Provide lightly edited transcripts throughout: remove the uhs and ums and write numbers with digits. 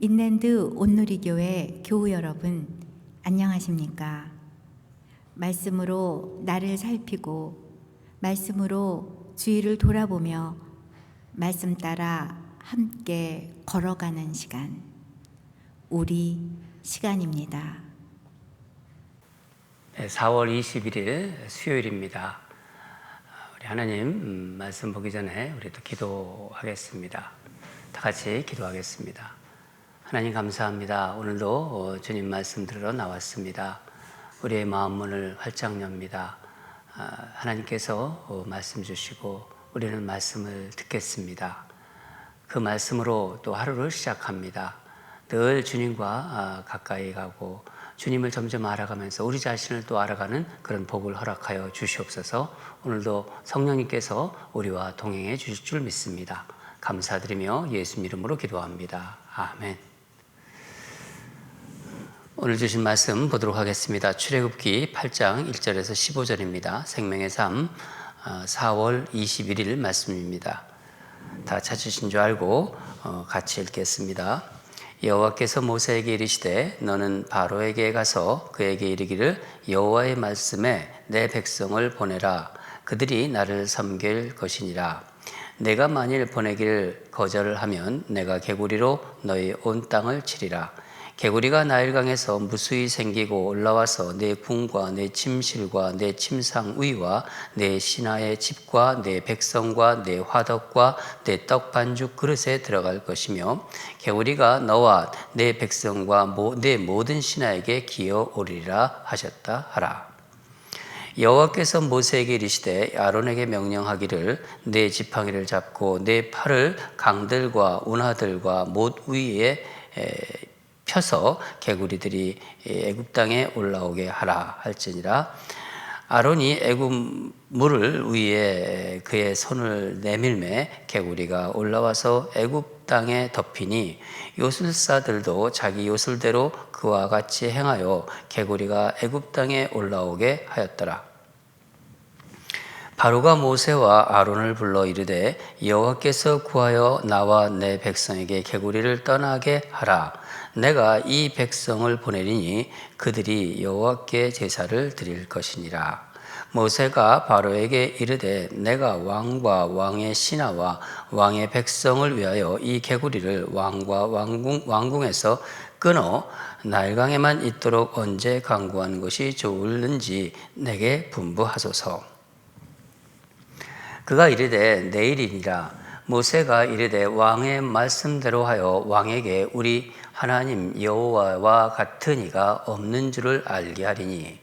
인랜드 온누리교회 교우 여러분, 안녕하십니까? 말씀으로 나를 살피고 말씀으로 주위를 돌아보며 말씀 따라 함께 걸어가는 시간, 우리 시간입니다. 4월 21일 수요일입니다. 우리 하나님 말씀 보기 전에 우리도 기도하겠습니다. 다 같이 기도하겠습니다. 하나님 감사합니다. 오늘도 주님 말씀 들으러 나왔습니다. 우리의 마음 문을 활짝 엽니다. 하나님께서 말씀 주시고 우리는 말씀을 듣겠습니다. 그 말씀으로 또 하루를 시작합니다. 늘 주님과 가까이 가고 주님을 점점 알아가면서 우리 자신을 또 알아가는 그런 복을 허락하여 주시옵소서. 오늘도 성령님께서 우리와 동행해 주실 줄 믿습니다. 감사드리며 예수님 이름으로 기도합니다. 아멘. 오늘 주신 말씀 보도록 하겠습니다. 출애굽기 8장 1절에서 15절입니다. 생명의 삶 4월 21일 말씀입니다. 다 찾으신 줄 알고 같이 읽겠습니다. 여호와께서 모세에게 이르시되 너는 바로에게 가서 그에게 이르기를 여호와의 말씀에 내 백성을 보내라. 그들이 나를 섬길 것이니라. 내가 만일 보내기를 거절을 하면 내가 개구리로 너희 온 땅을 치리라. 개구리가 나일강에서 무수히 생기고 올라와서 내 궁과 내 침실과 내 침상 위와 내 신하의 집과 내 백성과 내 화덕과 내 떡 반죽 그릇에 들어갈 것이며 개구리가 너와 내 백성과 내 모든 신하에게 기어오리라 하셨다 하라. 여호와께서 모세에게 이르시되 아론에게 명령하기를 내 지팡이를 잡고 내 팔을 강들과 운하들과 못 위에 펴서 개구리들이 애굽 땅에 올라오게 하라 할지니라. 아론이 애굽 물을 위에 그의 손을 내밀매 개구리가 올라와서 애굽 땅에 덮이니 요술사들도 자기 요술대로 그와 같이 행하여 개구리가 애굽 땅에 올라오게 하였더라. 바로가 모세와 아론을 불러 이르되 여호와께서 구하여 나와 내 백성에게 개구리를 떠나게 하라. 내가 이 백성을 보내리니 그들이 여호와께 제사를 드릴 것이니라. 모세가 바로에게 이르되 내가 왕과 왕의 신하와 왕의 백성을 위하여 이 개구리를 왕과 왕궁에서 끊어 나일강에만 있도록 언제 강구하는 것이 좋을는지 내게 분부하소서. 그가 이르되 내일이니라. 모세가 이르되 왕의 말씀대로 하여 왕에게 우리 하나님 여호와와 같은 이가 없는 줄을 알게 하리니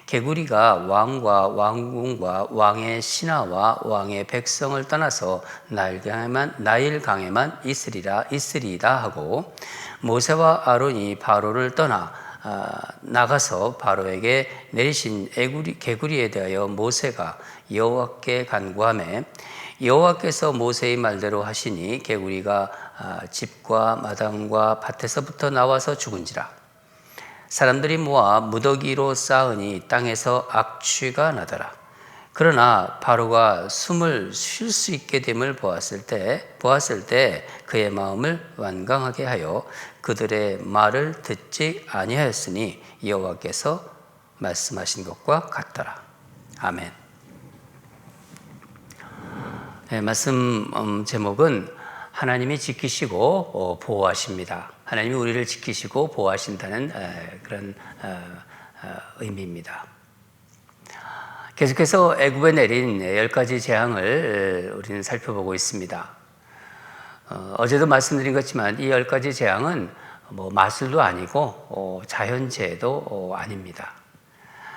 개구리가 왕과 왕궁과 왕의 신하와 왕의 백성을 떠나서 나일강에만 있으리이다 하고 모세와 아론이 바로를 떠나 나가서 바로에게 내리신 개구리에 대하여 모세가 여호와께 간구하매 여호와께서 모세의 말대로 하시니 개구리가 집과 마당과 vat에서부터 나와서 죽은지라. 사람들이 모아 무더기로 쌓으니 땅에서 악취가 나더라. 그러나 바로가 숨을 쉴 수 있게 됨을 보았을 때 그의 마음을 완강하게 하여 그들의 말을 듣지 아니하였으니 여호와께서 말씀하신 것과 같더라. 아멘. 네, 말씀 제목은 하나님이 지키시고 보호하십니다. 하나님이 우리를 지키시고 보호하신다는 그런 의미입니다. 계속해서 애굽에 내린 10가지 재앙을 우리는 살펴보고 있습니다. 어제도 말씀드린 것지만 이 10가지 재앙은 마술도 아니고 자연재해도 아닙니다.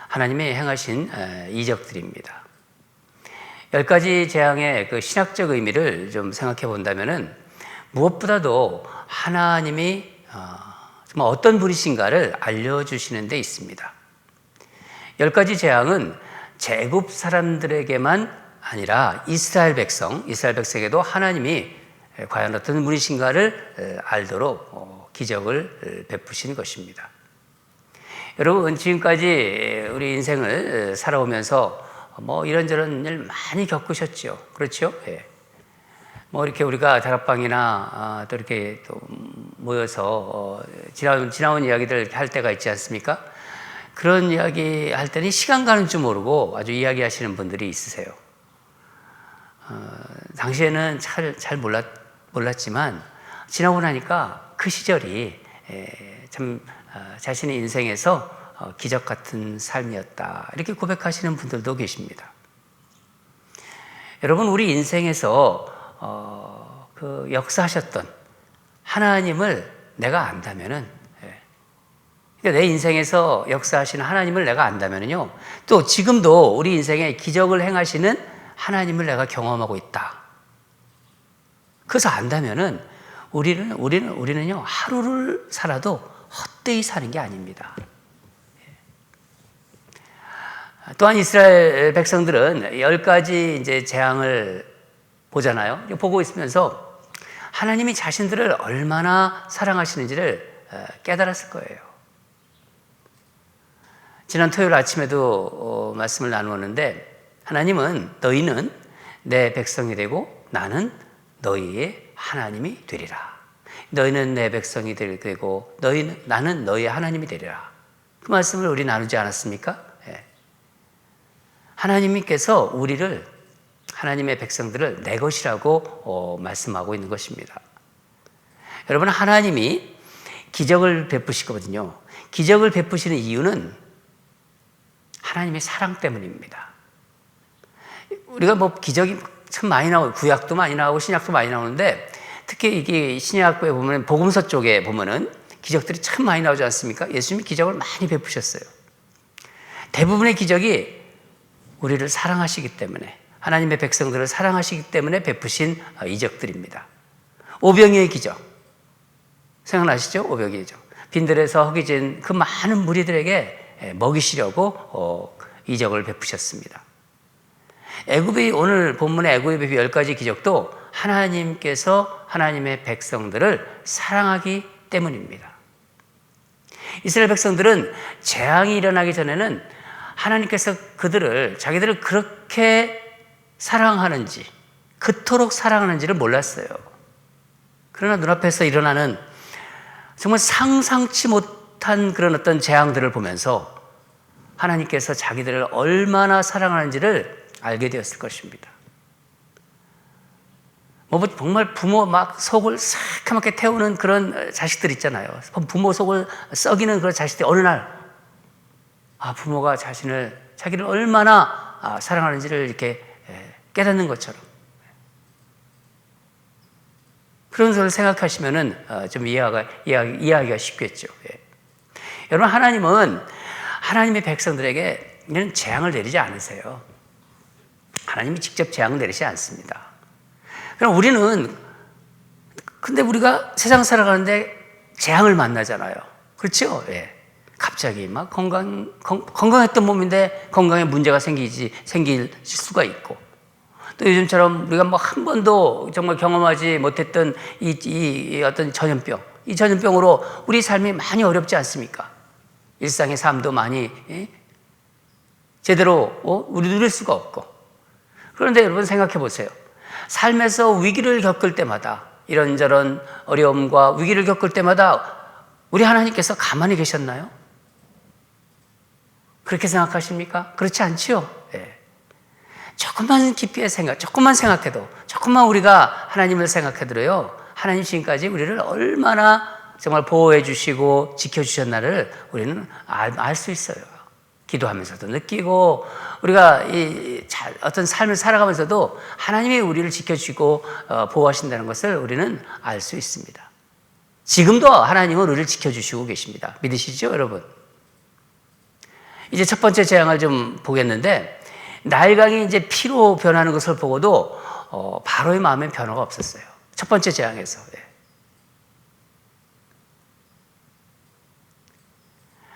하나님이 행하신 이적들입니다. 10가지 재앙의 그 신학적 의미를 좀 생각해 본다면은 무엇보다도 하나님이 정말 어떤 분이신가를 알려주시는 데 있습니다. 10가지 재앙은 제국 사람들에게만 아니라 이스라엘 백성에게도 하나님이 과연 어떤 분이신가를 알도록 기적을 베푸신 것입니다. 여러분, 지금까지 우리 인생을 살아오면서 이런저런 일 많이 겪으셨죠. 그렇죠? 예. 뭐 이렇게 우리가 다락방이나 또 이렇게 또 모여서 지나온 이야기들 할 때가 있지 않습니까? 그런 이야기 할 때는 시간 가는 줄 모르고 아주 이야기하시는 분들이 있으세요. 당시에는 잘 몰랐지만 지나고 나니까 그 시절이 참 자신의 인생에서 기적 같은 삶이었다, 이렇게 고백하시는 분들도 계십니다. 여러분, 우리 인생에서 그 역사하셨던 하나님을 내가 안다면은, 그러니까 내 인생에서 역사하시는 하나님을 내가 안다면은요, 또 지금도 우리 인생에 기적을 행하시는 하나님을 내가 경험하고 있다. 그래서 안다면은 우리는요, 하루를 살아도 헛되이 사는 게 아닙니다. 또한 이스라엘 백성들은 10가지 이제 재앙을 보잖아요. 보고 있으면서 하나님이 자신들을 얼마나 사랑하시는지를 깨달았을 거예요. 지난 토요일 아침에도 말씀을 나누었는데, 하나님은 너희는 내 백성이 되고 나는 너희의 하나님이 되리라. 너희는 내 백성이 되고 나는 너희의 하나님이 되리라. 그 말씀을 우리 나누지 않았습니까? 하나님께서 우리를, 하나님의 백성들을 내 것이라고 말씀하고 있는 것입니다. 여러분, 하나님이 기적을 베푸시거든요. 기적을 베푸시는 이유는 하나님의 사랑 때문입니다. 우리가 뭐 기적이 참 많이 나오고, 구약도 많이 나오고 신약도 많이 나오는데, 특히 이게 신약에 보면, 복음서 쪽에 보면은 기적들이 참 많이 나오지 않습니까? 예수님이 기적을 많이 베푸셨어요. 대부분의 기적이 우리를 사랑하시기 때문에, 하나님의 백성들을 사랑하시기 때문에 베푸신 이적들입니다. 오병이의 기적 생각나시죠? 오병이의 기적. 빈들에서 허기진 그 많은 무리들에게 먹이시려고 이적을 베푸셨습니다. 애굽의, 오늘 본문의 애굽의 10가지 기적도 하나님께서 하나님의 백성들을 사랑하기 때문입니다. 이스라엘 백성들은 재앙이 일어나기 전에는 하나님께서 자기들을 그렇게 사랑하는지, 그토록 사랑하는지를 몰랐어요. 그러나 눈앞에서 일어나는 정말 상상치 못한 그런 어떤 재앙들을 보면서 하나님께서 자기들을 얼마나 사랑하는지를 알게 되었을 것입니다. 뭐 정말 부모 막 속을 새카맣게 태우는 그런 자식들 있잖아요. 부모 속을 썩이는 그런 자식들이 어느 날 부모가 자기를 얼마나 사랑하는지를 이렇게 깨닫는 것처럼, 그런 것을 생각하시면은 좀 이해하기가 쉽겠죠. 여러분, 하나님은 하나님의 백성들에게 이런 재앙을 내리지 않으세요. 하나님이 직접 재앙을 내리지 않습니다. 그럼 근데 우리가 세상 살아가는데 재앙을 만나잖아요. 그렇죠? 갑자기 막 건강했던 몸인데 건강에 문제가 생길 수가 있고, 또 요즘처럼 우리가 뭐 한 번도 정말 경험하지 못했던 이 어떤 전염병, 이 전염병으로 우리 삶이 많이 어렵지 않습니까? 일상의 삶도 많이 제대로 우리 누릴 수가 없고. 그런데 여러분 생각해 보세요. 삶에서 위기를 겪을 때마다, 이런저런 어려움과 위기를 겪을 때마다 우리 하나님께서 가만히 계셨나요? 그렇게 생각하십니까? 그렇지 않지요? 조금만 깊이 조금만 생각해도, 조금만 우리가 하나님을 생각해도요, 하나님 지금까지 우리를 얼마나 정말 보호해 주시고 지켜주셨나를 우리는 알 수 있어요. 기도하면서도 느끼고, 우리가 어떤 삶을 살아가면서도 하나님이 우리를 지켜주시고 보호하신다는 것을 우리는 알 수 있습니다. 지금도 하나님은 우리를 지켜주시고 계십니다. 믿으시죠, 여러분? 이제 첫 번째 재앙을 좀 보겠는데, 나일강이 이제 피로 변하는 것을 보고도 바로의 마음에 변화가 없었어요. 첫 번째 재앙에서.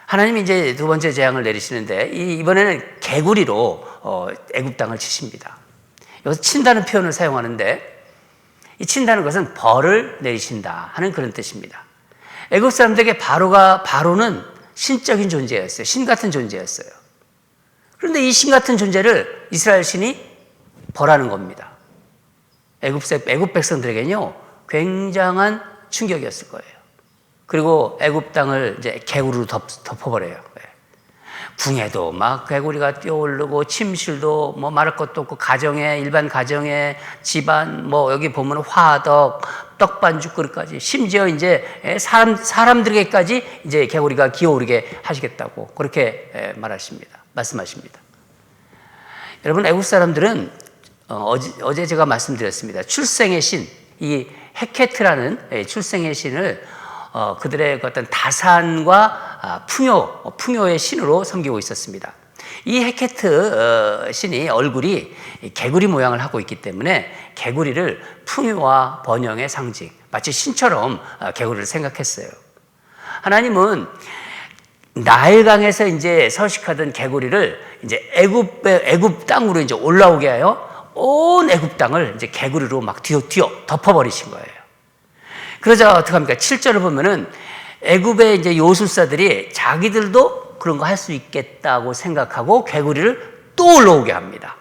하나님이 이제 두 번째 재앙을 내리시는데, 이번에는 개구리로 애굽 땅을 치십니다. 여기서 친다는 표현을 사용하는데, 이 친다는 것은 벌을 내리신다 하는 그런 뜻입니다. 애굽 사람들에게 바로는 신적인 존재였어요. 신 같은 존재였어요. 그런데 이 신 같은 존재를 이스라엘 신이 벌하는 겁니다. 애굽 백성들에게는요 굉장한 충격이었을 거예요. 그리고 애굽 땅을 이제 개구리로 덮어버려요. 궁에도 막 개구리가 뛰어오르고 침실도 뭐 말할 것도 없고 일반 가정에 집안 뭐 여기 보면 화덕, 떡반죽 그릇까지 심지어 이제 사람들에게까지 이제 개구리가 기어오르게 하시겠다고 그렇게 말씀하십니다. 여러분 애국 사람들은 어제 제가 말씀드렸습니다. 출생의 신, 이 헤케트라는 출생의 신을 그들의 어떤 다산과 풍요의 신으로 섬기고 있었습니다. 이 헤케트 신이 얼굴이 개구리 모양을 하고 있기 때문에 개구리를 풍요와 번영의 상징, 마치 신처럼 개구리를 생각했어요. 하나님은 나일강에서 이제 서식하던 개구리를 이제 애굽 땅으로 이제 올라오게 하여 온 애굽 땅을 이제 개구리로 막 뒤어 덮어버리신 거예요. 그러자 어떡합니까? 7절을 보면은 애굽의 이제 요술사들이 자기들도 그런 거 할 수 있겠다고 생각하고 개구리를 또 올라오게 합니다.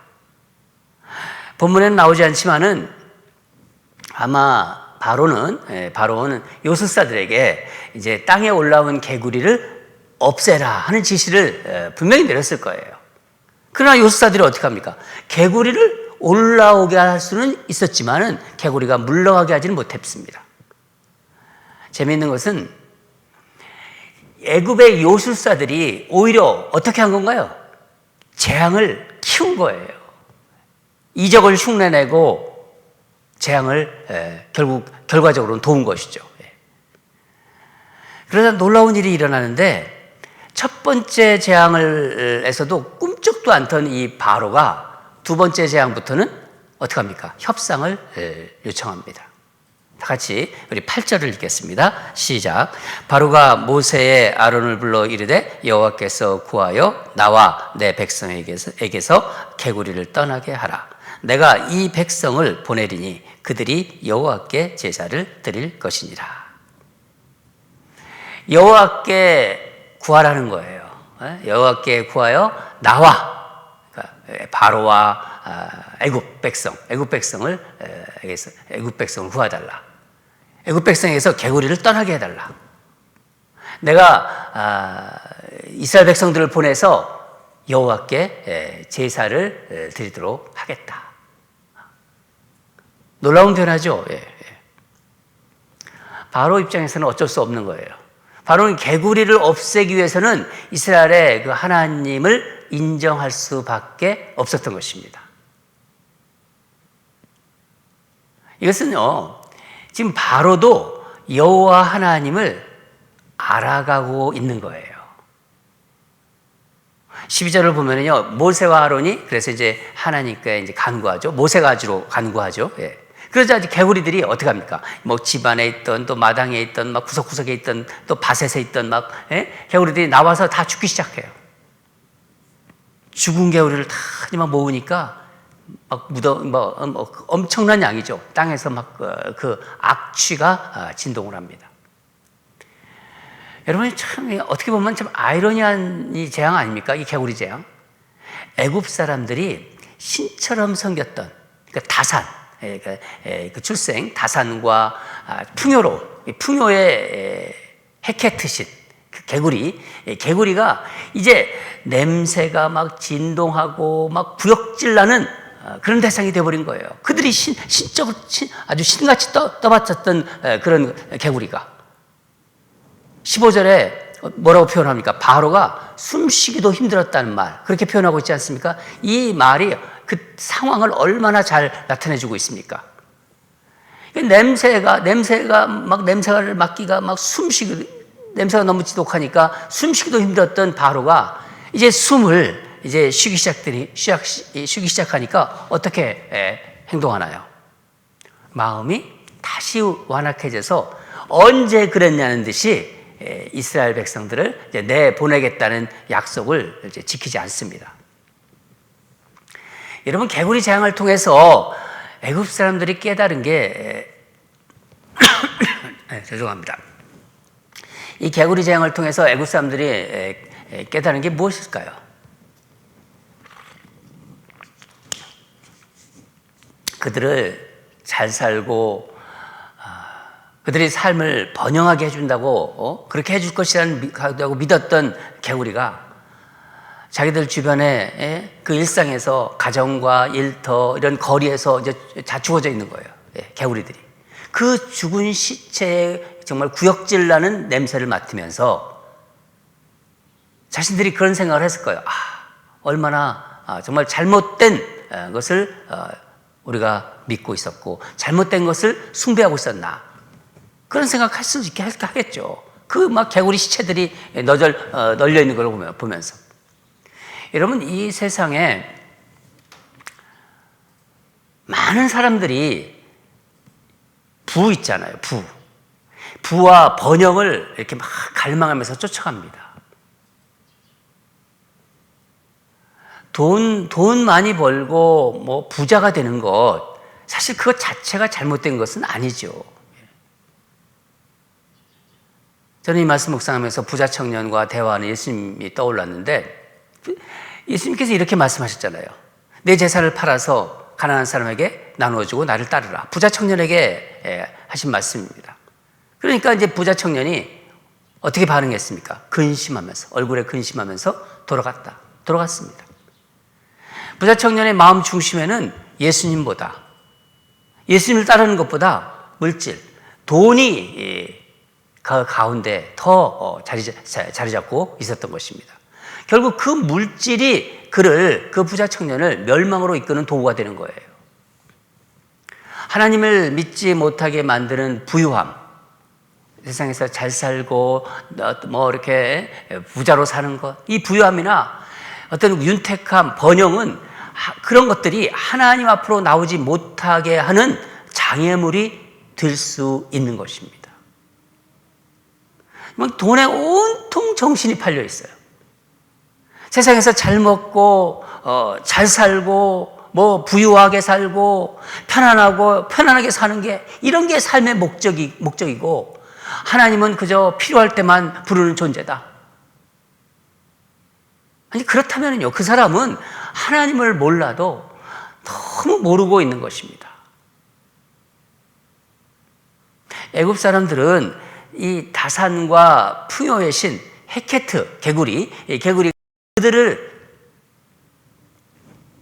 본문에는 나오지 않지만은 아마 바로는 요술사들에게 이제 땅에 올라온 개구리를 없애라 하는 지시를 분명히 내렸을 거예요. 그러나 요술사들이 어떻게 합니까? 개구리를 올라오게 할 수는 있었지만은 개구리가 물러가게 하지는 못했습니다. 재미있는 것은 애굽의 요술사들이 오히려 어떻게 한 건가요? 재앙을 키운 거예요. 이적을 흉내내고 재앙을 결국 결과적으로는 도운 것이죠. 그러다 놀라운 일이 일어나는데 첫 번째 재앙에서도 꿈쩍도 않던 이 바로가 두 번째 재앙부터는 어떻게 합니까? 협상을 요청합니다. 다 같이 우리 8절을 읽겠습니다. 시작. 바로가 모세의 아론을 불러 이르되 여호와께서 구하여 나와 내 백성에게서 개구리를 떠나게 하라. 내가 이 백성을 보내리니 그들이 여호와께 제사를 드릴 것이니라. 여호와께 구하라는 거예요. 여호와께 구하여 나와, 그러니까 바로와 애굽 백성을 구하달라. 애굽 백성에게서 개구리를 떠나게 해달라. 내가 이스라엘 백성들을 보내서 여호와께 제사를 드리도록 하겠다. 놀라운 변화죠. 바로 입장에서는 어쩔 수 없는 거예요. 바로는 개구리를 없애기 위해서는 이스라엘의 그 하나님을 인정할 수밖에 없었던 것입니다. 이것은요, 지금 바로도 여호와 하나님을 알아가고 있는 거예요. 12절을 보면요, 모세와 아론이 그래서 이제 하나님께 이제 간구하죠. 모세가 주로 간구하죠. 그러자 개구리들이 어떻게 합니까? 뭐 집안에 있던 또 마당에 있던 막 구석구석에 있던 또 밭에 있던 막 개구리들이 나와서 다 죽기 시작해요. 죽은 개구리를 다 모으니까 막 엄청난 양이죠. 땅에서 막 그 악취가 진동을 합니다. 여러분 참 어떻게 보면 참 아이러니한 이 재앙 아닙니까? 이 개구리 재앙. 애굽 사람들이 신처럼 섬겼던 그러니까 다산, 그 출생 다산과 풍요의 헤케트 신, 그 개구리가 이제 냄새가 막 진동하고 막 구역질 나는 그런 대상이 되어버린 거예요. 그들이 아주 신같이 떠받쳤던 그런 개구리가 15절에 뭐라고 표현합니까? 바로가 숨쉬기도 힘들었다는 말 그렇게 표현하고 있지 않습니까? 이 말이 그 상황을 얼마나 잘 나타내주고 있습니까? 냄새가 맡기가 막 냄새가 너무 지독하니까 숨쉬기도 힘들었던 바로가 이제 숨을 이제 쉬기 시작하니까 어떻게 행동하나요? 마음이 다시 완악해져서 언제 그랬냐는 듯이 이스라엘 백성들을 이제 내보내겠다는 약속을 이제 지키지 않습니다. 여러분 개구리 재앙을 통해서 애굽 사람들이 깨달은 게 죄송합니다. 이 개구리 재앙을 통해서 애굽 사람들이 깨달은 게 무엇일까요? 그들을 잘 살고 그들의 삶을 번영하게 해준다고 그렇게 해줄 것이라고 믿었던 개구리가 자기들 주변에 그 일상에서 가정과 일터 이런 거리에서 이제 다 죽어져 있는 거예요. 개구리들이. 그 죽은 시체에 정말 구역질 나는 냄새를 맡으면서 자신들이 그런 생각을 했을 거예요. 얼마나 정말 잘못된 것을 우리가 믿고 있었고 잘못된 것을 숭배하고 있었나. 그런 생각할 수 있게 하겠죠. 그 막 개구리 시체들이 널려 있는 걸 보면서. 여러분, 이 세상에 많은 사람들이 부 있잖아요. 부와 번영을 이렇게 막 갈망하면서 쫓아갑니다. 돈 많이 벌고 뭐 부자가 되는 것, 사실 그것 자체가 잘못된 것은 아니죠. 저는 이 말씀 묵상하면서 부자 청년과 대화하는 예수님이 떠올랐는데, 예수님께서 이렇게 말씀하셨잖아요. 내 재산을 팔아서 가난한 사람에게 나누어주고 나를 따르라. 부자 청년에게 하신 말씀입니다. 그러니까 이제 부자 청년이 어떻게 반응했습니까? 근심하면서, 얼굴에 근심하면서 돌아갔습니다. 부자 청년의 마음 중심에는 예수님을 따르는 것보다 물질, 돈이 그 가운데 더 자리 잡고 있었던 것입니다. 결국 그 물질이 그 부자 청년을 멸망으로 이끄는 도구가 되는 거예요. 하나님을 믿지 못하게 만드는 부유함, 세상에서 잘 살고 뭐 이렇게 부자로 사는 것, 이 부유함이나 어떤 윤택함, 번영은 그런 것들이 하나님 앞으로 나오지 못하게 하는 장애물이 될 수 있는 것입니다. 돈에 온통 정신이 팔려 있어요. 세상에서 잘 먹고 잘 살고 뭐 부유하게 살고 편안하게 사는 게, 이런 게 삶의 목적이고, 하나님은 그저 필요할 때만 부르는 존재다. 아니, 그렇다면요, 그 사람은 하나님을 몰라도 너무 모르고 있는 것입니다. 애굽 사람들은 이 다산과 풍요의 신 헤케트, 개구리 그들을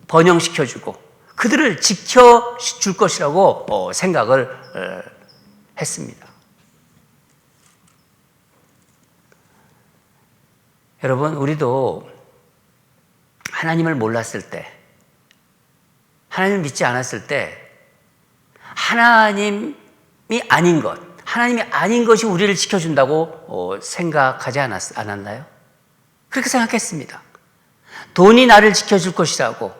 번영시켜주고 그들을 지켜줄 것이라고 생각을 했습니다. 여러분, 우리도 하나님을 몰랐을 때, 하나님을 믿지 않았을 때, 하나님이 아닌 것이 우리를 지켜준다고 생각하지 않았나요? 그렇게 생각했습니다. 돈이 나를 지켜줄 것이라고,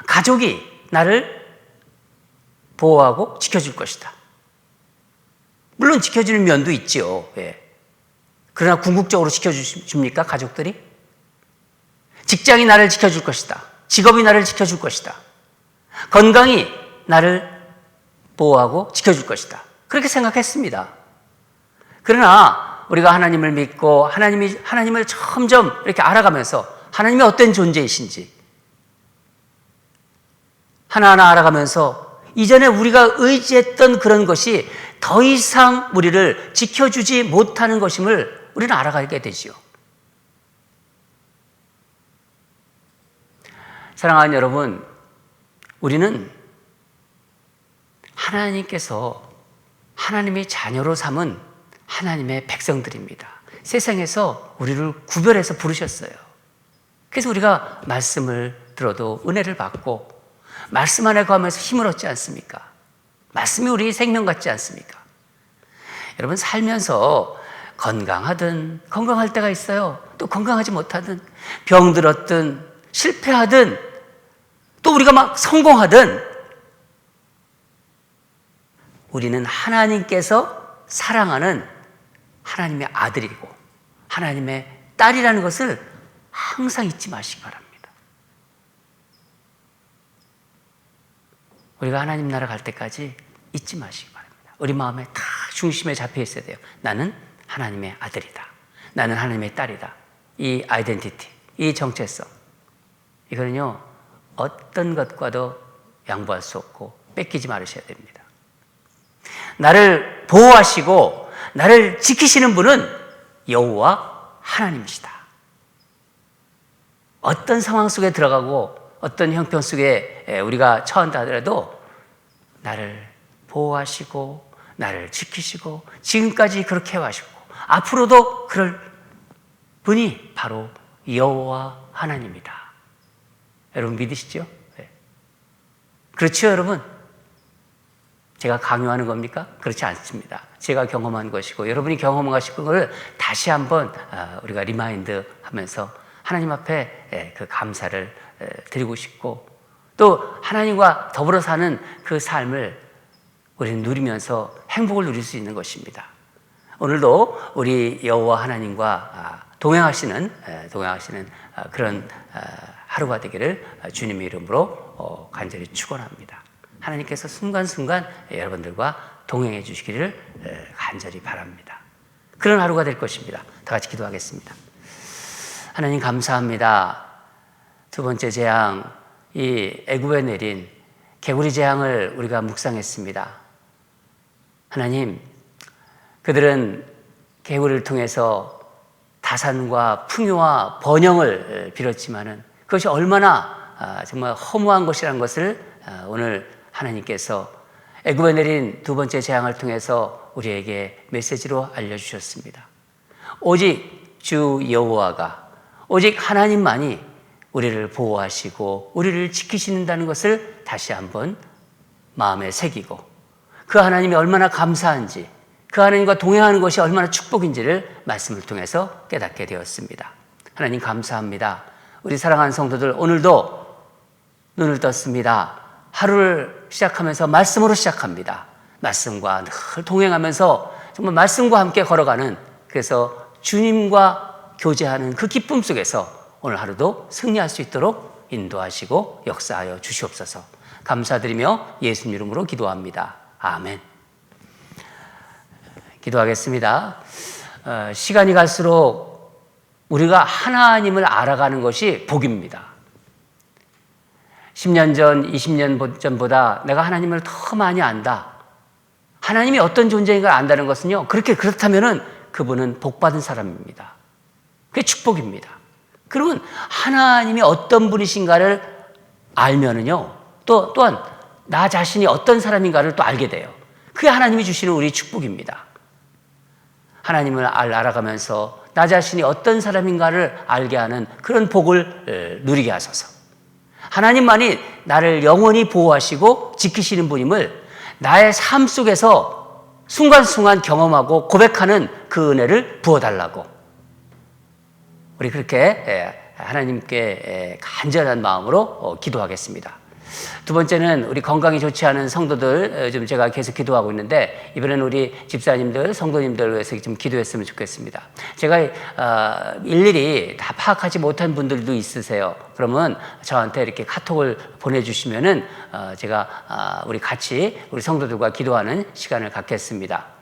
가족이 나를 보호하고 지켜줄 것이다. 물론 지켜주는 면도 있죠. 그러나 궁극적으로 지켜줍니까, 가족들이? 직장이 나를 지켜줄 것이다. 직업이 나를 지켜줄 것이다. 건강이 나를 보호하고 지켜줄 것이다. 그렇게 생각했습니다. 그러나 우리가 하나님을 믿고 하나님을 점점 이렇게 알아가면서 하나님이 어떤 존재이신지 하나하나 알아가면서 이전에 우리가 의지했던 그런 것이 더 이상 우리를 지켜주지 못하는 것임을 우리는 알아가게 되지요. 사랑하는 여러분, 우리는 하나님께서 하나님의 자녀로 삼은 하나님의 백성들입니다. 세상에서 우리를 구별해서 부르셨어요. 그래서 우리가 말씀을 들어도 은혜를 받고 말씀 안에 거하면서 힘을 얻지 않습니까? 말씀이 우리 생명 같지 않습니까? 여러분, 살면서 건강할 때가 있어요. 또 건강하지 못하든, 병들었든 실패하든 또 우리가 막 성공하든, 우리는 하나님께서 사랑하는 하나님의 아들이고 하나님의 딸이라는 것을 항상 잊지 마시기 바랍니다. 우리가 하나님 나라 갈 때까지 잊지 마시기 바랍니다. 우리 마음에 다 중심에 잡혀 있어야 돼요. 나는 하나님의 아들이다. 나는 하나님의 딸이다. 이 아이덴티티, 이 정체성, 이거는요 어떤 것과도 양보할 수 없고 뺏기지 말으셔야 됩니다. 나를 보호하시고 나를 지키시는 분은 여호와 하나님이시다. 어떤 상황 속에 들어가고 어떤 형편 속에 우리가 처한다 하더라도 나를 보호하시고 나를 지키시고 지금까지 그렇게 해와시고 앞으로도 그럴 분이 바로 여호와 하나님이다. 여러분 믿으시죠? 네. 그렇죠, 여러분? 제가 강요하는 겁니까? 그렇지 않습니다. 제가 경험한 것이고 여러분이 경험하신 것을 다시 한번 우리가 리마인드 하면서 하나님 앞에 그 감사를 드리고 싶고 또 하나님과 더불어 사는 그 삶을 우리는 누리면서 행복을 누릴 수 있는 것입니다. 오늘도 우리 여호와 하나님과 동행하시는 그런 하루가 되기를 주님의 이름으로 간절히 축원합니다. 하나님께서 순간순간 여러분들과 동행해 주시기를 간절히 바랍니다. 그런 하루가 될 것입니다. 다 같이 기도하겠습니다. 하나님 감사합니다. 두 번째 재앙, 이 애굽에 내린 개구리 재앙을 우리가 묵상했습니다. 하나님, 그들은 개구리를 통해서 다산과 풍요와 번영을 빌었지만은 그것이 얼마나 정말 허무한 것이라는 것을 오늘 하나님께서 애굽에 내린 두 번째 재앙을 통해서 우리에게 메시지로 알려주셨습니다. 오직 주 여호와가, 오직 하나님만이 우리를 보호하시고 우리를 지키신다는 것을 다시 한번 마음에 새기고 그 하나님이 얼마나 감사한지, 그 하나님과 동행하는 것이 얼마나 축복인지를 말씀을 통해서 깨닫게 되었습니다. 하나님 감사합니다. 우리 사랑하는 성도들 오늘도 눈을 떴습니다. 하루를 시작하면서 말씀으로 시작합니다. 말씀과 늘 동행하면서 정말 말씀과 함께 걸어가는, 그래서 주님과 교제하는 그 기쁨 속에서 오늘 하루도 승리할 수 있도록 인도하시고 역사하여 주시옵소서. 감사드리며 예수님 이름으로 기도합니다. 아멘. 기도하겠습니다. 시간이 갈수록 우리가 하나님을 알아가는 것이 복입니다. 10년 전, 20년 전보다 내가 하나님을 더 많이 안다. 하나님이 어떤 존재인가 안다는 것은요, 그렇다면은 그분은 복받은 사람입니다. 그게 축복입니다. 그러면 하나님이 어떤 분이신가를 알면은요, 또한 나 자신이 어떤 사람인가를 또 알게 돼요. 그게 하나님이 주시는 우리 축복입니다. 하나님을 알아가면서 나 자신이 어떤 사람인가를 알게 하는 그런 복을 누리게 하소서. 하나님만이 나를 영원히 보호하시고 지키시는 분임을 나의 삶 속에서 순간순간 경험하고 고백하는 그 은혜를 부어달라고 우리 그렇게 하나님께 간절한 마음으로 기도하겠습니다. 두 번째는 우리 건강이 좋지 않은 성도들 좀 제가 계속 기도하고 있는데 이번에는 우리 집사님들, 성도님들 위해서 좀 기도했으면 좋겠습니다. 제가 일일이 다 파악하지 못한 분들도 있으세요. 그러면 저한테 이렇게 카톡을 보내주시면은 제가 우리 같이 우리 성도들과 기도하는 시간을 갖겠습니다.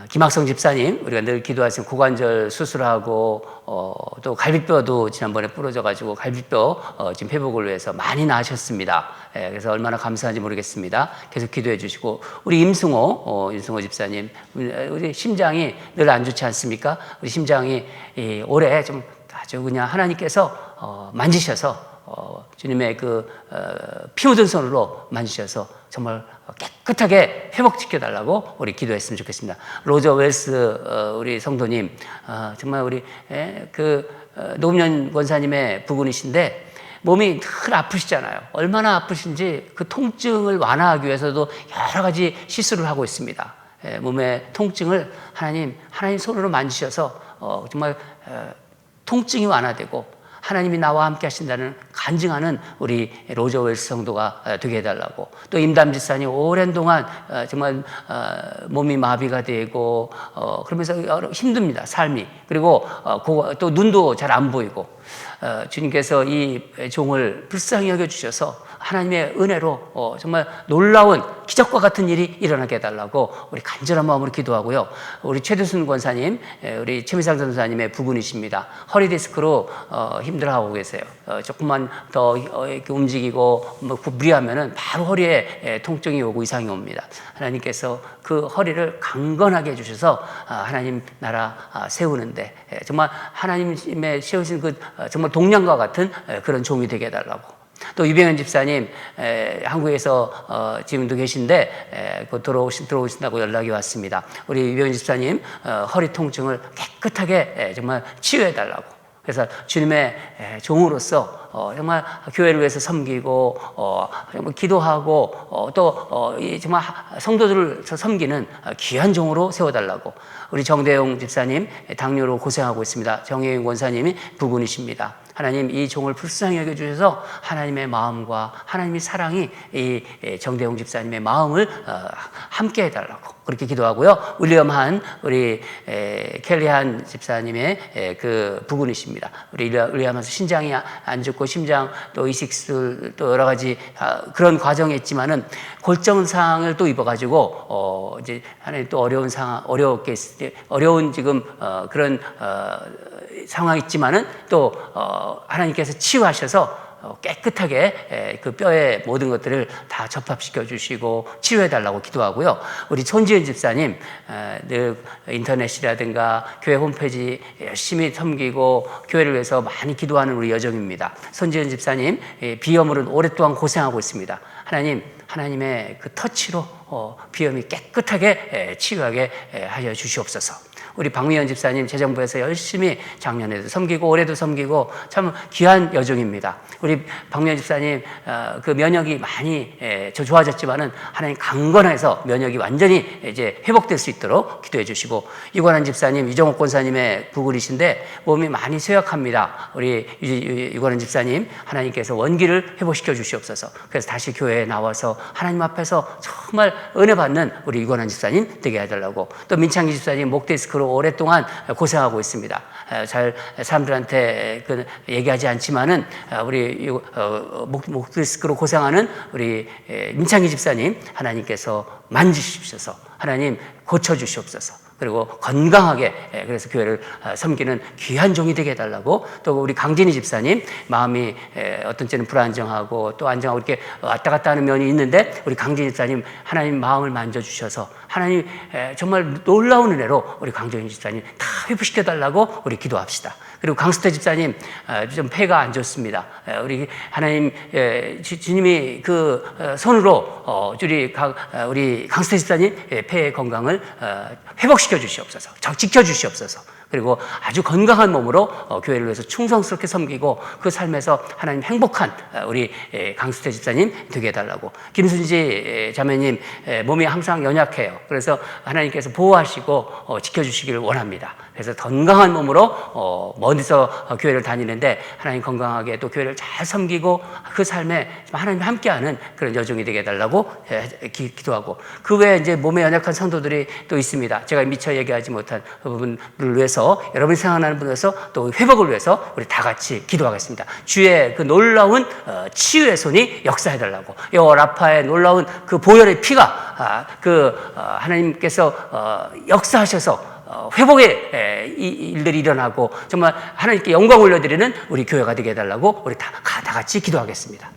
김학성 집사님, 우리가 늘 기도하신 고관절 수술하고 또 갈비뼈도 지난번에 부러져가지고 갈비뼈 지금 회복을 위해서 많이 나으셨습니다. 그래서 얼마나 감사한지 모르겠습니다. 계속 기도해 주시고 우리 임승호 집사님, 우리 심장이 늘 안 좋지 않습니까? 우리 심장이 올해 좀 아주 그냥 하나님께서 만지셔서 주님의 그 피 묻은 손으로 만지셔서 정말 깨끗하게 회복시켜달라고 우리 기도했으면 좋겠습니다. 로저 웰스 우리 성도님, 정말 우리 노무현 권사님의 부군이신데 몸이 늘 아프시잖아요. 얼마나 아프신지 그 통증을 완화하기 위해서도 여러 가지 시술을 하고 있습니다. 몸의 통증을 하나님 손으로 만지셔서 정말 통증이 완화되고 하나님이 나와 함께 하신다는 간증하는 우리 로저 웰스 성도가 되게 해달라고, 또 임담 집사님 오랜 동안 정말 몸이 마비가 되고 그러면서 힘듭니다, 삶이. 그리고 또 눈도 잘 안 보이고 주님께서 이 종을 불쌍히 여겨주셔서 하나님의 은혜로 정말 놀라운 기적과 같은 일이 일어나게 해달라고 우리 간절한 마음으로 기도하고요. 우리 최두순 권사님, 우리 최미상 전사님의 부군이십니다. 허리 디스크로 힘들어하고 계세요. 조금만 더 이렇게 움직이고 무리하면은 바로 허리에 통증이 오고 이상이 옵니다. 하나님께서 그 허리를 강건하게 해주셔서 하나님 나라 세우는데 정말 하나님의 세우신 그 정말 동량과 같은 그런 종이 되게 해달라고. 또 유병현 집사님 한국에서 지금도 계신데 곧 들어오신다고 연락이 왔습니다. 우리 유병현 집사님 허리 통증을 깨끗하게 정말 치유해 달라고. 그래서 주님의 종으로서 정말 교회를 위해서 섬기고 정말 기도하고 또 정말 성도들을 섬기는 귀한 종으로 세워달라고. 우리 정대용 집사님 당뇨로 고생하고 있습니다. 정혜영 권사님이 부군이십니다. 하나님 이 종을 불쌍히 여겨주셔서 하나님의 마음과 하나님의 사랑이 이 정대용 집사님의 마음을 함께 해달라고 그렇게 기도하고요. 윌리엄한 우리 켈리한 집사님의 그 부군이십니다. 우리 윌리엄한서 신장이 안 좋고 심장 또 이식술 또 여러 가지 그런 과정이 있지만은 골정상을 또 입어가지고 이제 하나님 또 어려운 지금 그런 상황이 있지만은 또 하나님께서 치유하셔서 깨끗하게 그 뼈의 모든 것들을 다 접합시켜 주시고 치유해 달라고 기도하고요. 우리 손지은 집사님 늘 인터넷이라든가 교회 홈페이지 열심히 섬기고 교회를 위해서 많이 기도하는 우리 여정입니다. 손지은 집사님 비염으로 오랫동안 고생하고 있습니다. 하나님의 그 터치로 비염이 깨끗하게 치유하게 하여 주시옵소서. 우리 박미연 집사님 재정부에서 열심히 작년에도 섬기고 올해도 섬기고 참 귀한 여정입니다. 우리 박미연 집사님 그 면역이 많이 좋아졌지만은 하나님 강건해서 면역이 완전히 이제 회복될 수 있도록 기도해 주시고, 유관한 집사님 이정옥 권사님의 부군이신데 몸이 많이 쇠약합니다. 우리 유관한 집사님 하나님께서 원기를 회복시켜 주시옵소서. 그래서 다시 교회에 나와서 하나님 앞에서 정말 은혜 받는 우리 유관한 집사님 되게 해달라고. 또 민창기 집사님 목 디스크로 오랫동안 고생하고 있습니다. 잘 사람들한테 얘기하지 않지만은 우리 목 디스크로 고생하는 우리 민창기 집사님 하나님께서 만지십시오서. 하나님 고쳐주시옵소서. 그리고 건강하게 그래서 교회를 섬기는 귀한 종이 되게 해달라고. 또 우리 강진희 집사님 마음이 어떤 때는 불안정하고 또 안정하고 이렇게 왔다 갔다 하는 면이 있는데 우리 강진희 집사님 하나님 마음을 만져주셔서 하나님 정말 놀라운 은혜로 우리 강진희 집사님 다 회복시켜 달라고 우리 기도합시다. 그리고 강수태 집사님 좀 폐가 안 좋습니다. 우리 하나님 주님이 그 손으로 우리 강수태 집사님 폐의 건강을 회복시켜 주시옵소서. 지켜 주시옵소서. 그리고 아주 건강한 몸으로 교회를 위해서 충성스럽게 섬기고 그 삶에서 하나님 행복한 우리 강수태 집사님 되게 해달라고. 김순지 자매님 몸이 항상 연약해요. 그래서 하나님께서 보호하시고 지켜주시기를 원합니다. 그래서 건강한 몸으로 멀리서 교회를 다니는데 하나님 건강하게 또 교회를 잘 섬기고 그 삶에 하나님 함께하는 그런 여정이 되게 해달라고 기도하고. 그 외에 이제 몸에 연약한 성도들이 또 있습니다. 제가 미처 얘기하지 못한 그 부분을 위해서 여러분이 생각나는 분을 위해서 또 회복을 위해서 우리 다 같이 기도하겠습니다. 주의 그 놀라운 치유의 손이 역사해달라고. 요 라파의 놀라운 그 보혈의 피가 하나님께서 역사하셔서 회복의 일들이 일어나고 정말 하나님께 영광 올려드리는 우리 교회가 되게 해달라고 우리 다 같이 기도하겠습니다.